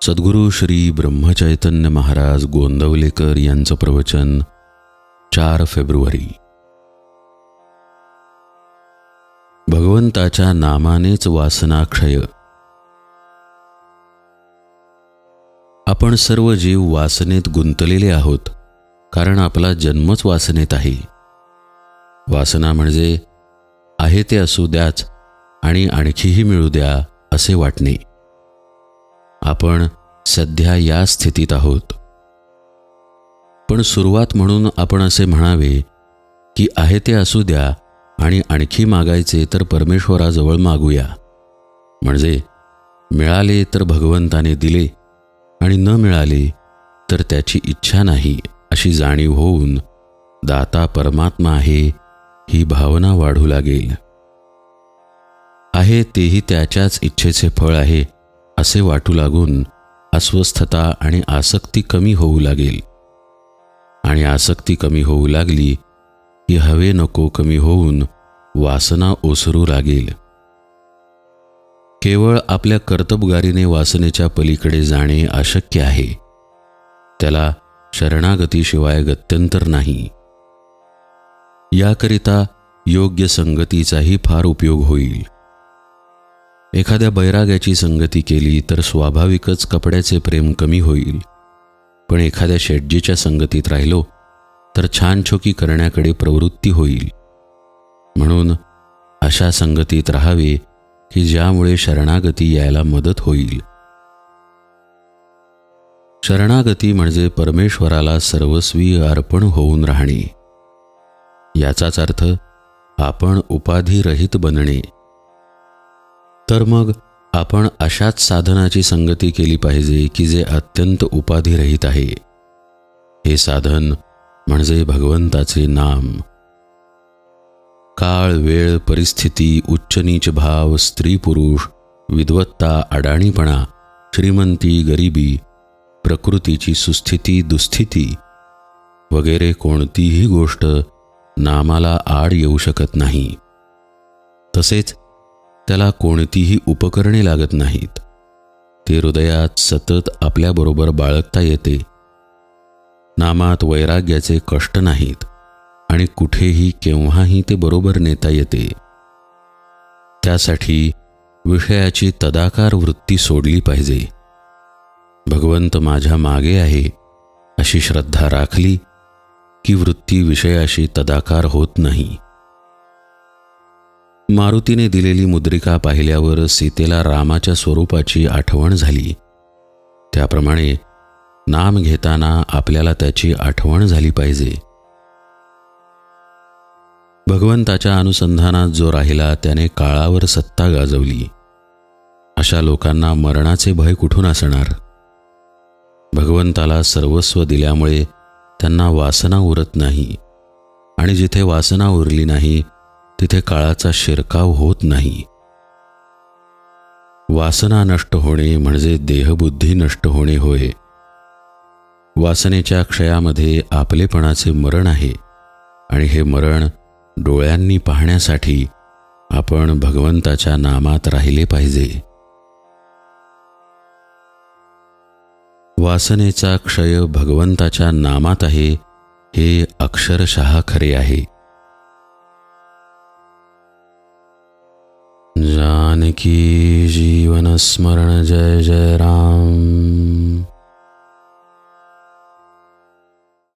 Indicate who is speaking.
Speaker 1: सद्गुरू श्री ब्रह्मचैतन्य महाराज गोंदवलेकर यांचं प्रवचन 4 फेब्रुवारी. भगवंताच्या नामानेच वासनाक्षय. आपण सर्व जीव वासनेत गुंतलेले आहोत, कारण आपला जन्मच वासनेत आहे. वासना म्हणजे आहे ते असू द्याच आणि आणखीही मिळू द्या असे वाटणे. आपण सध्या या स्थितीत आहोत. पण सुरुवात म्हणून आपण असे म्हणावे की आहे ते असू द्या आणि आणखी मागायचे तर परमेश्वराजवळ मागूया. म्हणजे मिळाले तर भगवंताने दिले आणि न मिळाले तर त्याची इच्छा नाही अशी जाणीव होऊन दाता परमात्मा आहे ही भावना वाढू लागेल. आहे तेही त्याच्याच इच्छेचे फळ आहे असे वाटू लागून अस्वस्थता आणि आसक्ती कमी होऊ लागेल. आणि आसक्ती कमी होऊ लागली की हवे नको कमी होऊन वासना ओसरू लागेल. केवळ आपल्या कर्तबगारीने वासनेच्या पलीकडे जाणे अशक्य आहे. त्याला शरणागतीशिवाय गत्यंतर नाही. याकरिता योग्य संगतीचाही फार उपयोग होईल. एखाद्या बैराग्याची संगती केली तर स्वाभाविकच कपड्याचे प्रेम कमी होईल. पण एखाद्या शेटजीच्या संगतीत राहिलो तर छानछोकी करण्याकडे प्रवृत्ती होईल. म्हणून अशा संगतीत राहावे की ज्यामुळे शरणागती यायला मदत होईल. शरणागती म्हणजे परमेश्वराला सर्वस्वी अर्पण होऊन राहणे. याचाच अर्थ आपण उपाधिरहित बनणे. तर मग आपण अशाच साधनाची संगती केली पाहिजे की जे अत्यंत उपाधिरहित आहे. हे साधन म्हणजे भगवंताचे नाम. काळ, वेळ, परिस्थिती, उच्च नीच भाव, स्त्री पुरुष, विद्वत्ता, अडाणीपणा, श्रीमंती, गरिबी, प्रकृतीची सुस्थिती, दुस्थिती वगैरे कोणतीही गोष्ट नामाला आड येऊ शकत नाही. तसेच त्याला कोणतीही उपकरणे लागत नाहीत. ते हृदयात सतत आपल्याबरोबर बाळगता येते. नामात वैराग्याचे कष्ट नाहीत आणि कुठेही केव्हाही ते बरोबर नेता येते. त्यासाठी विषयाची तदाकार वृत्ती सोडली पाहिजे. भगवंत माझ्या मागे आहे अशी श्रद्धा राखली की वृत्ती विषयाशी तदाकार होत नाही. मारुतीने दिलेली मुद्रिका पाहिल्यावर सीतेला रामाच्या स्वरूपाची आठवण झाली. त्याप्रमाणे नाम घेताना आपल्याला त्याची आठवण झाली पाहिजे. भगवंताच्या अनुसंधानात जो राहिला त्याने काळावर सत्ता गाजवली. अशा लोकांना मरणाचे भय कुठून असणार? भगवंताला सर्वस्व दिल्यामुळे त्यांना वासना उरत नाही. आणि जिथे वासना उरली नाही तिथे काळाचा शिरकाव होत नाही. वासना नष्ट होणे म्हणजे देहबुद्धी नष्ट होणे होय. वासनेच्या क्षयामध्ये आपलेपणाचे मरण आहे आणि हे मरण डोळ्यांनी पाहण्यासाठी आपण भगवंताच्या नामात राहिले पाहिजे. वासनेचा क्षय भगवंताच्या नामात आहे हे अक्षरशः खरे आहे. जानकी जीवन स्मरण जय जय राम.